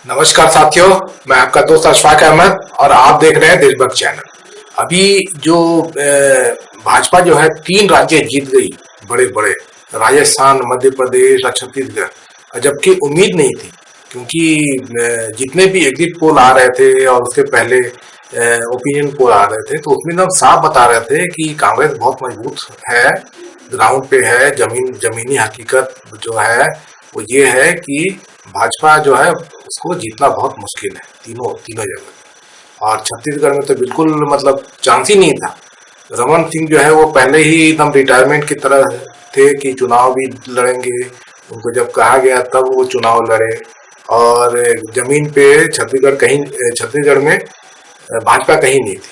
नमस्कार साथियों, मैं आपका दोस्त अशफाक अहमद और आप देख रहे हैं देशभक्त चैनल। अभी जो भाजपा जो है 3 राज्य जीत गई, बड़े बड़े राजस्थान, मध्य प्रदेश और छत्तीसगढ़, जबकि उम्मीद नहीं थी, क्योंकि जितने भी एग्जिट पोल आ रहे थे और उसके पहले ओपिनियन पोल आ रहे थे तो उसमें एकदम साफ बता रहे थे कि कांग्रेस बहुत मजबूत है, ग्राउंड पे है। जमीनी हकीकत जो है वो ये है कि भाजपा जो है उसको जीतना बहुत मुश्किल है तीनों तीनों जगह। और छत्तीसगढ़ में तो बिल्कुल मतलब चांस ही नहीं था। रमन सिंह जो है वो पहले ही एकदम रिटायरमेंट की तरह थे कि चुनाव भी लड़ेंगे, उनको जब कहा गया तब वो चुनाव लड़े। और जमीन पे छत्तीसगढ़ में भाजपा कहीं नहीं थी।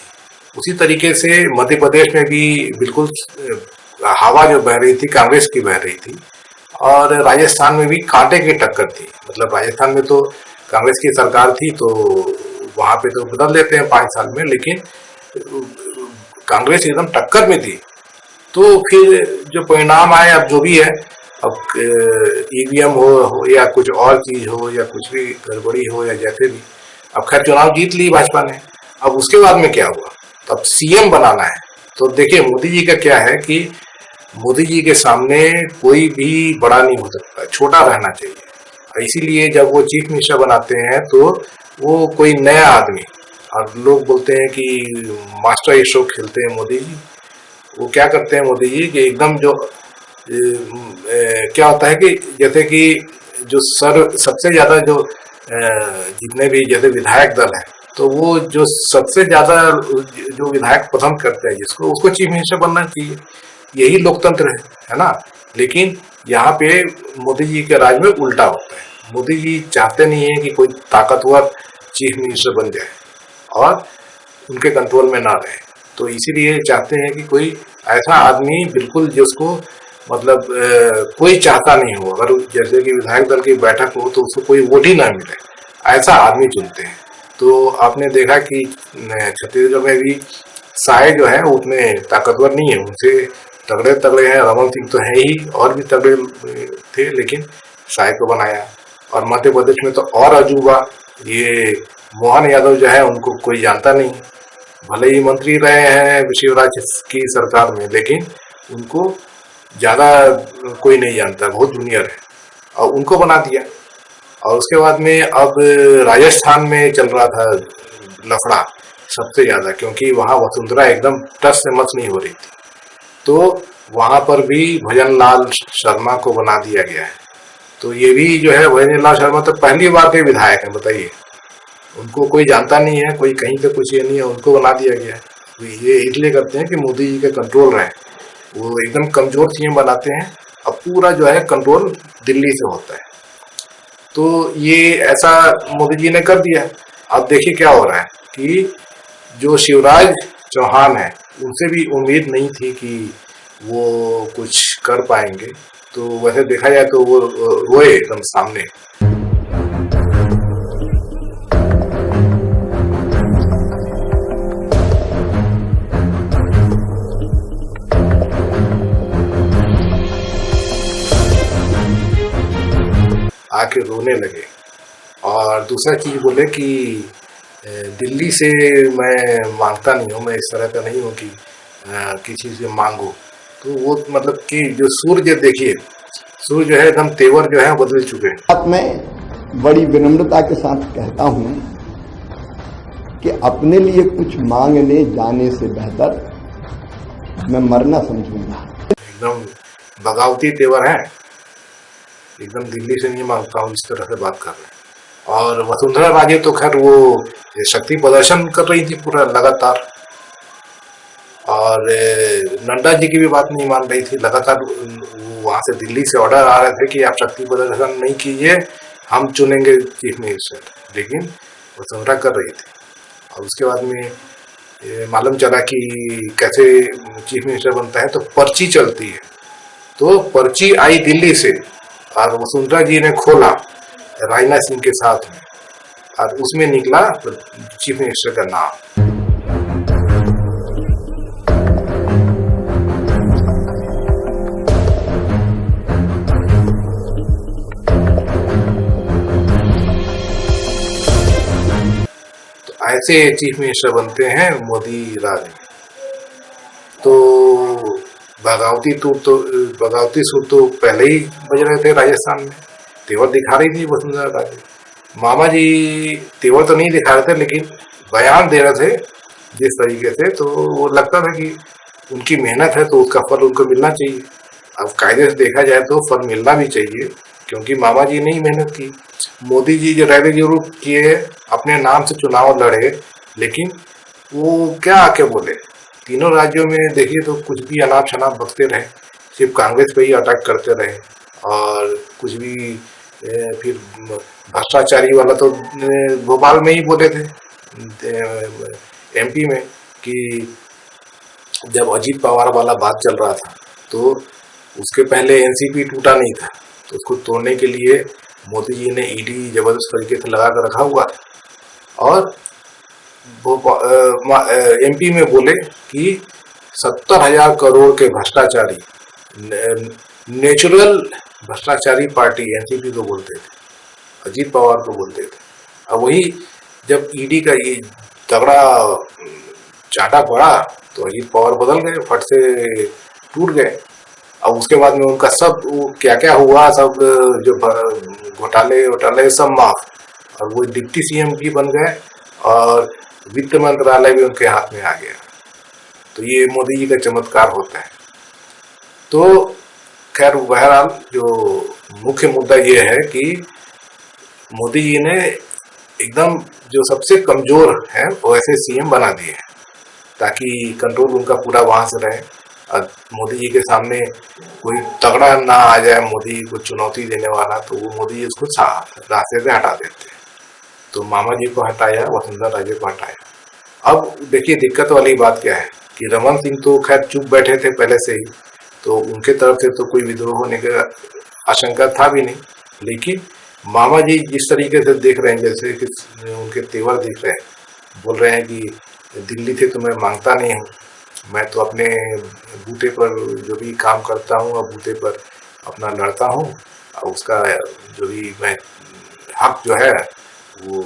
उसी तरीके से मध्य प्रदेश में भी बिल्कुल हवा जो बह रही थी कांग्रेस की बह रही थी। और राजस्थान में भी कांटे की टक्कर थी। मतलब राजस्थान में तो कांग्रेस की सरकार थी तो वहां पे तो बदल देते हैं 5 साल में, लेकिन कांग्रेस एकदम टक्कर में थी। तो फिर जो परिणाम आए, अब जो भी है, अब ईवीएम हो या कुछ और चीज हो या कुछ भी गड़बड़ी हो या जैसे भी, अब खैर चुनाव जीत ली भाजपा ने। अब उसके बाद में क्या हुआ, तो अब सीएम बनाना है। तो देखिए मोदी जी का क्या है कि मोदी जी के सामने कोई भी बड़ा नहीं हो सकता, छोटा रहना चाहिए। इसीलिए जब वो चीफ मिनिस्टर बनाते हैं तो वो कोई नया आदमी, और लोग बोलते हैं कि मास्टर स्ट्रोक खेलते हैं मोदी जी। वो क्या करते हैं मोदी जी कि एकदम जो क्या होता है कि जैसे कि जो सबसे ज्यादा जो जितने भी जैसे विधायक दल है, तो वो जो सबसे ज्यादा जो विधायक पसंद करते हैं जिसको, उसको चीफ मिनिस्टर बनना चाहिए। यही लोकतंत्र है ना। लेकिन यहाँ पे मोदी जी के राज में उल्टा होता है। मोदी जी चाहते नहीं है कि कोई ताकतवर चीफ मिनिस्टर बन जाए और उनके कंट्रोल में ना रहे। तो इसीलिए चाहते हैं कि कोई ऐसा आदमी बिल्कुल जिसको मतलब कोई चाहता नहीं हो, अगर जैसे कि विधायक दल की बैठक हो तो उसको कोई वोट ही ना मिले, ऐसा आदमी चुनते हैं। तो आपने देखा कि छत्तीसगढ़ में भी साय जो है उतने ताकतवर नहीं है, उनसे तगड़े तगड़े हैं। रमन सिंह तो है ही, और भी तगड़े थे, लेकिन साय को बनाया। और मध्य प्रदेश में तो और अजूबा, ये मोहन यादव जो है उनको कोई जानता नहीं। भले ही मंत्री रहे हैं शिवराज की सरकार में, लेकिन उनको ज्यादा कोई नहीं जानता, बहुत जूनियर है, और उनको बना दिया। और उसके बाद में अब राजस्थान में चल रहा था लफड़ा सबसे ज्यादा, क्योंकि वहां वसुंधरा एकदम टस से मस नहीं हो रही थी। तो वहां पर भी भजन लाल शर्मा को बना दिया गया है। तो ये भी जो है भजन लाल शर्मा तो पहली बार के विधायक है, बताइए। उनको कोई जानता नहीं है, कोई कहीं पे कुछ ये नहीं है, उनको बना दिया गया है। तो ये इसलिए करते हैं कि मोदी जी का कंट्रोल रहे। वो एकदम कमजोर सीएम बनाते हैं, अब पूरा जो है कंट्रोल दिल्ली से होता है। तो ये ऐसा मोदी जी ने कर दिया। अब देखिए क्या हो रहा है कि जो शिवराज चौहान है उनसे भी उम्मीद नहीं थी कि वो कुछ कर पाएंगे। तो वैसे देखा जाए तो वो रोए एकदम सामने। आके रोने लगे। और दूसरा चीज बोले कि दिल्ली से मैं मांगता नहीं हूँ, मैं इस तरह का नहीं हूँ कि किसी से मांगो। तो वो मतलब कि जो सूर्य देखिए, सूर्य जो है एकदम तेवर जो है बदल चुके हैं। मैं बड़ी विनम्रता के साथ कहता हूँ कि अपने लिए कुछ मांगने जाने से बेहतर मैं मरना समझूंगा। एकदम बगावती तेवर है, एकदम दिल्ली से नहीं मांगता हूँ, इस तरह से बात कर रहे हैं। और वसुंधरा राजे तो खैर वो शक्ति प्रदर्शन कर रही थी पूरा लगातार, और नड्डा जी की भी बात नहीं मान रही थी। लगातार वहां से दिल्ली से ऑर्डर आ रहे थे कि आप शक्ति प्रदर्शन नहीं कीजिए, हम चुनेंगे चीफ मिनिस्टर, लेकिन वसुंधरा कर रही थी। और उसके बाद में मालूम चला कि कैसे चीफ मिनिस्टर बनता है, तो पर्ची चलती है। तो पर्ची आई दिल्ली से और वसुंधरा जी ने खोला राजनाथ सिंह के साथ में, और उसमें निकला चीफ मिनिस्टर का नाम। ऐसे चीफ मिनिस्टर बनते हैं मोदी राज में। तो बगावती सुर तो पहले ही बज रहे थे राजस्थान में, तेवर दिखा रही थी वसुंधरा राजे। मामा जी तेवर तो नहीं दिखा रहे थे, लेकिन बयान दे रहे थे जिस तरीके से, तो वो लगता था कि उनकी मेहनत है तो उसका फल उनको मिलना चाहिए। अब कायदे से देखा जाए तो फल मिलना भी चाहिए, क्योंकि मामा जी ने ही मेहनत की। मोदी जी जो रैली जरूर किए, अपने नाम से चुनाव लड़े, लेकिन वो क्या आके बोले। तीनों राज्यों में देखिए तो कुछ भी अनाप शनाप बकते रहे, सिर्फ कांग्रेस पे ही अटैक करते रहे, और कुछ भी फिर भ्रष्टाचारी वाला तो भोपाल में ही बोले थे, एमपी में, कि जब अजीत पवार वाला बात चल रहा था तो उसके पहले एनसीपी टूटा नहीं था, तो उसको तोड़ने के लिए मोदी जी ने ईडी जबरदस्त तरीके से लगा कर रखा हुआ था। और एमपी में बोले कि 70,000 करोड़ के भ्रष्टाचारी, नेचुरल भ्रष्टाचारी पार्टी एनसीपी को बोलते थे, अजीत पवार को बोलते थे। अब वही जब ईडी का ये तगड़ा चाटा पड़ा तो अजीत पवार बदल गए, फट से टूट गए। अब उसके बाद में उनका सब क्या क्या हुआ, सब जो घोटाले सब माफ, और वो डिप्टी सीएम भी बन गए और वित्त मंत्रालय भी उनके हाथ में आ गया। तो ये मोदी जी का चमत्कार होता है। तो खैर बहरहाल जो मुख्य मुद्दा ये है कि मोदी जी ने एकदम जो सबसे कमजोर है वो ऐसे सीएम बना दिए हैं, ताकि कंट्रोल उनका पूरा वहां से रहे, और मोदी जी के सामने कोई तगड़ा ना आ जाए मोदी जी को चुनौती देने वाला, तो वो मोदी जी उसको रास्ते से हटा देते हैं। तो मामा जी को हटाया, वसुंधरा राजे को हटाया। अब देखिए दिक्कत वाली बात क्या है कि रमन सिंह तो खैर चुप बैठे थे पहले से ही, तो उनके तरफ से तो कोई विद्रोह होने का आशंका था भी नहीं। लेकिन मामा जी जिस तरीके से देख रहे हैं, जैसे कि उनके तेवर दिख रहे हैं, बोल रहे हैं कि दिल्ली से तो मैं मांगता नहीं हूँ, मैं तो अपने बूते पर जो भी काम करता हूँ और बूते पर अपना लड़ता हूँ, और उसका जो भी मैं हक जो है वो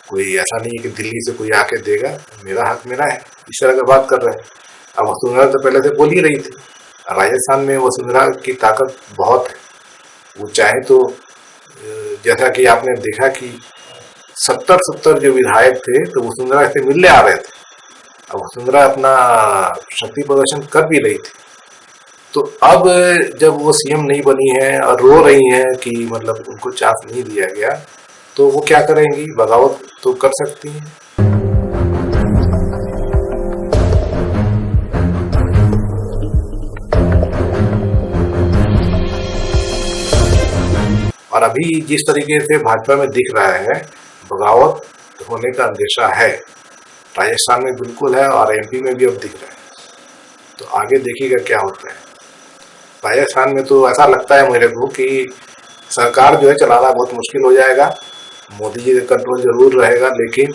कोई ऐसा नहीं है कि दिल्ली से कोई आके देगा, मेरा हक मेरा है, इस तरह का बात कर रहे हैं। अब वसुंधरा तो पहले से बोल ही रही थी, राजस्थान में वसुंधरा की ताकत बहुत है। वो चाहे तो जैसा कि आपने देखा कि 70 जो विधायक थे तो वसुंधरा से मिलने आ रहे थे, अब वसुंधरा अपना शक्ति प्रदर्शन कर भी रही थी। तो अब जब वो सीएम नहीं बनी है और रो रही हैं कि मतलब उनको चांस नहीं दिया गया, तो वो क्या करेंगी, बगावत तो कर सकती हैं। और अभी जिस तरीके से भाजपा में दिख रहा है, बगावत होने का अंदेशा है, राजस्थान में बिल्कुल है और एमपी में भी अब दिख रहा है। तो आगे देखिएगा क्या होता है। राजस्थान में तो ऐसा लगता है मेरे को कि सरकार जो है चलाना बहुत मुश्किल हो जाएगा, मोदी जी का कंट्रोल जरूर रहेगा, लेकिन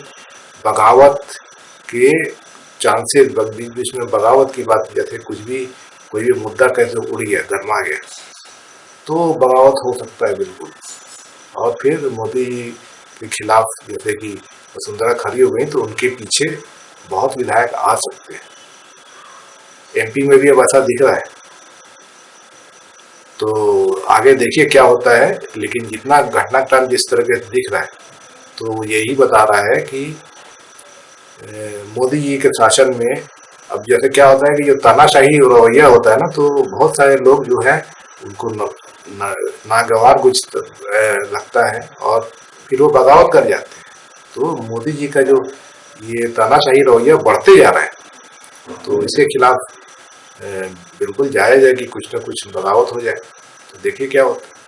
बगावत के चांसेस, बीच बीच में बगावत की बात, जैसे कोई भी मुद्दा कैसे उड़ गया, गरमा गया, तो बगावत हो सकता है बिल्कुल। और फिर मोदी के खिलाफ जैसे कि वसुंधरा खड़ी हो गई तो उनके पीछे बहुत विधायक आ सकते हैं। एमपी में भी अब ऐसा दिख रहा है, तो आगे देखिए क्या होता है। लेकिन जितना घटनाक्रम जिस तरह के दिख रहा है, तो यही बता रहा है कि मोदी जी के शासन में अब जैसे क्या होता है कि जो तानाशाही रवैया होता है ना, तो बहुत सारे लोग जो है उनको नागवार कुछ लगता है और फिर वो बगावत कर जाते हैं। तो मोदी जी का जो ये तानाशाही रवैया बढ़ते जा रहा है, तो इसके खिलाफ बिल्कुल जायज है कि कुछ ना कुछ बगावत हो जाए। तो देखिए क्या होता है।